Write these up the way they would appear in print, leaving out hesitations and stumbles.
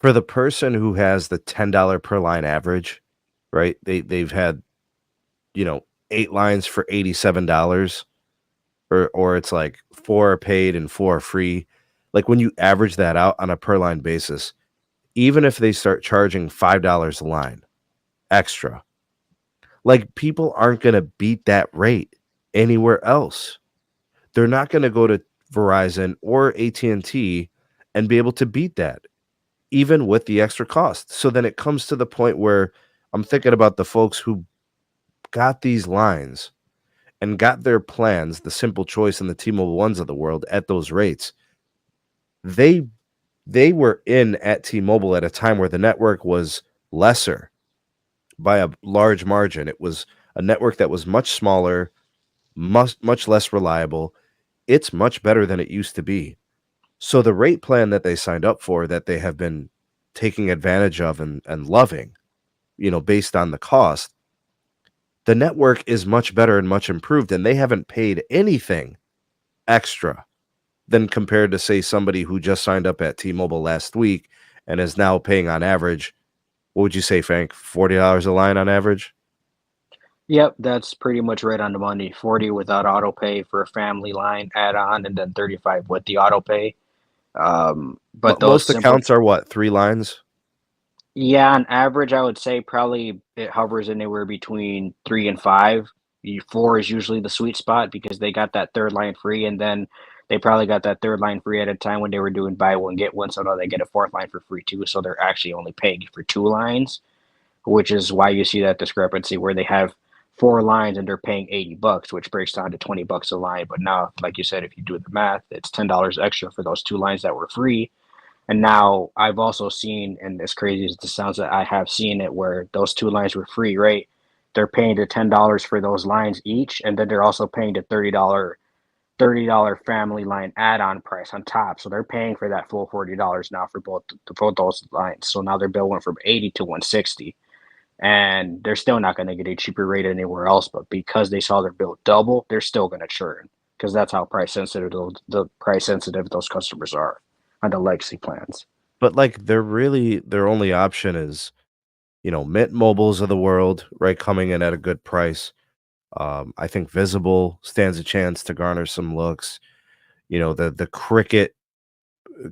For the person who has the $10 per line average, right? They've had, you know, 8 lines for $87, or it's like 4 are paid and 4 are free. Like, when you average that out on a per line basis, even if they start charging $5 a line extra, like, people aren't gonna beat that rate anywhere else. They're not gonna go to Verizon or AT&T and T and be able to beat that, even with the extra cost. So then it comes to the point where I'm thinking about the folks who got these lines and got their plans, the Simple Choice and the T-Mobile ones of the world, at those rates. They they were in at T-Mobile at a time where the network was lesser by a large margin. It was a network that was much smaller, much less reliable. It's much better than it used to be. So the rate plan that they signed up for, that they have been taking advantage of and loving, based on the cost, the network is much better and much improved, and they haven't paid anything extra than compared to, say, somebody who just signed up at T-Mobile last week and is now paying on average, what would you say, Frank? $40 a line on average? Yep, that's pretty much right on the money. 40 without auto pay for a family line add-on, and then 35 with the auto pay. But those Most simple, accounts are what, 3 lines? yeah, on average, I would say probably it hovers anywhere between 3 and 5. Four is usually the sweet spot because they got that third line free, and then they probably got that third line free at a time when they were doing buy one get one, so now they get a fourth line for free too. So they're actually only paying for two lines, which is why you see that discrepancy where they have four lines and they're paying $80, which breaks down to $20 a line. But now, like you said, if you do the math, it's $10 extra for those two lines that were free. And now I've also seen, and as crazy as this sounds, that I have seen it where those two lines were free, right? They're paying the $10 for those lines each, and then they're also paying the $30 family line add-on price on top. So they're paying for that full $40 now for both those lines. So now their bill went from 80 to 160, and they're still not going to get a cheaper rate anywhere else. But because they saw their bill double, they're still going to churn because that's how price sensitive those customers are on the legacy plans. But, like, their only option is, Mint Mobiles of the world, right, coming in at a good price. I think Visible stands a chance to garner some looks. The Cricket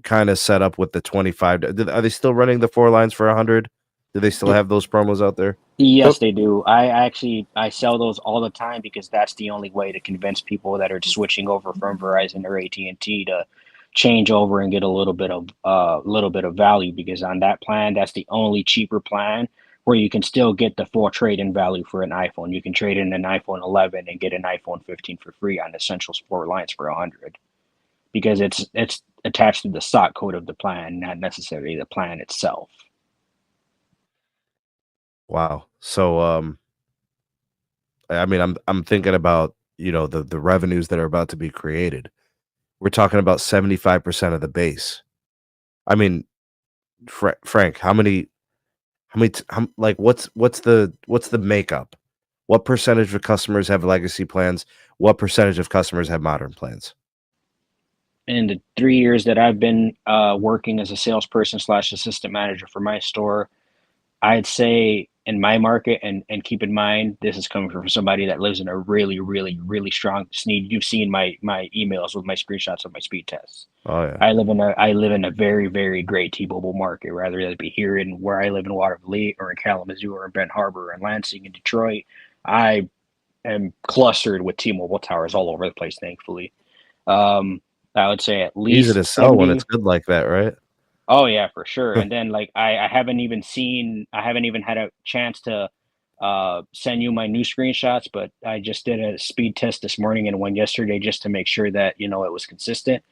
kinda set up with the 25. Are they still running the 4 lines for 100? Do they still have those promos out there? Yes, Nope. they do. I sell those all the time because that's the only way to convince people that are switching over from Verizon or AT&T to change over and get a little bit of value, because on that plan, that's the only cheaper plan where you can still get the full trade-in value for an iPhone. You can trade in an iPhone 11 and get an iPhone 15 for free on Essential Sport lines for 100, because it's attached to the stock code of the plan, not necessarily the plan itself. Wow. So, I mean, I'm thinking about, the revenues that are about to be created. We're talking about 75% of the base. I mean, Frank, how many t like, what's the makeup? What percentage of customers have legacy plans? What percentage of customers have modern plans? In the 3 years that I've been working as a salesperson slash assistant manager for my store, I'd say in my market, and keep in mind, this is coming from somebody that lives in a really, really, really strong Sneed. You've seen my emails with my screenshots of my speed tests. Oh, yeah. I live in a very, very great T-Mobile market, rather that be here in where I live in Waterville or in Kalamazoo or in Benton Harbor or in Lansing and Detroit. I am clustered with T-Mobile towers all over the place, thankfully. Um, I would say at Easy least to sell when it's 70. good like that, right? Oh yeah, for sure. And then like I haven't even had a chance to send you my new screenshots, but I just did a speed test this morning and one yesterday just to make sure that it was consistent.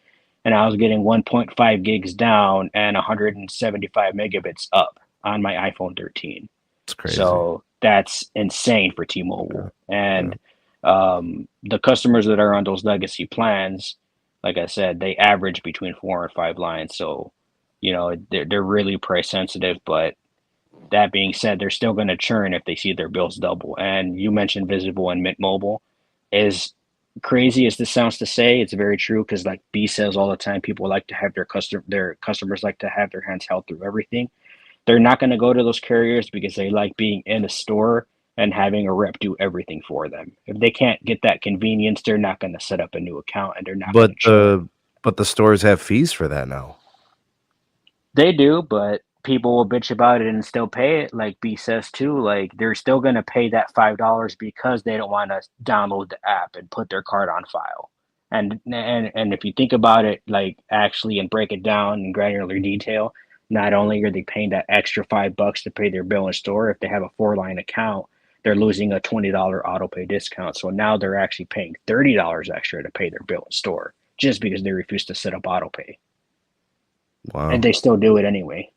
And I was getting 1.5 gigs down and 175 megabits up on my iPhone 13. It's crazy. So that's insane for Yeah, T-Mobile. yeah. And the customers that are on those legacy plans, like I said, they average between 4 and 5 lines. So, they're really price sensitive. But that being said, they're still going to churn if they see their bills double. And you mentioned Visible and Mint Mobile is crazy as this sounds to say, it's very true because like B says all the time, people like to have their customers like to have their hands held through everything. They're not going to go to those carriers because they like being in a store and having a rep do everything for them. If they can't get that convenience, they're not going to set up a new account and they're not going But to change. the stores have fees for that now. They do, but people will bitch about it and still pay it. Like B says too, like they're still going to pay that $5 because they don't want to download the app and put their card on file. And if you think about it, like actually and break it down in granular detail, not only are they paying that extra $5 to pay their bill in store, if they have a 4-line account, they're losing a $20 auto pay discount. So now they're actually paying $30 extra to pay their bill in store just because they refuse to set up auto pay. And Wow. they still do it anyway.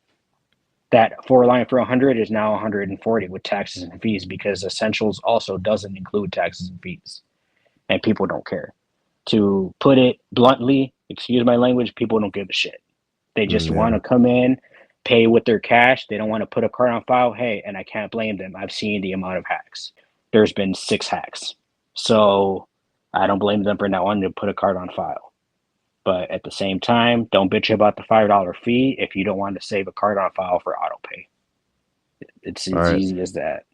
That 4-line for 100 is now 140 with taxes and fees because Essentials also doesn't include taxes and fees, and people don't care. To put it bluntly, excuse my language, people don't give a shit. They just want Yeah. to come in, pay with their cash. They don't want to put a card on file. Hey, and I can't blame them. I've seen the amount of hacks. There's been 6 hacks, so I don't blame them for not wanting to put a card on file. But at the same time, don't bitch about the $5 fee if you don't want to save a card on file for auto pay. It's All as right. easy as that.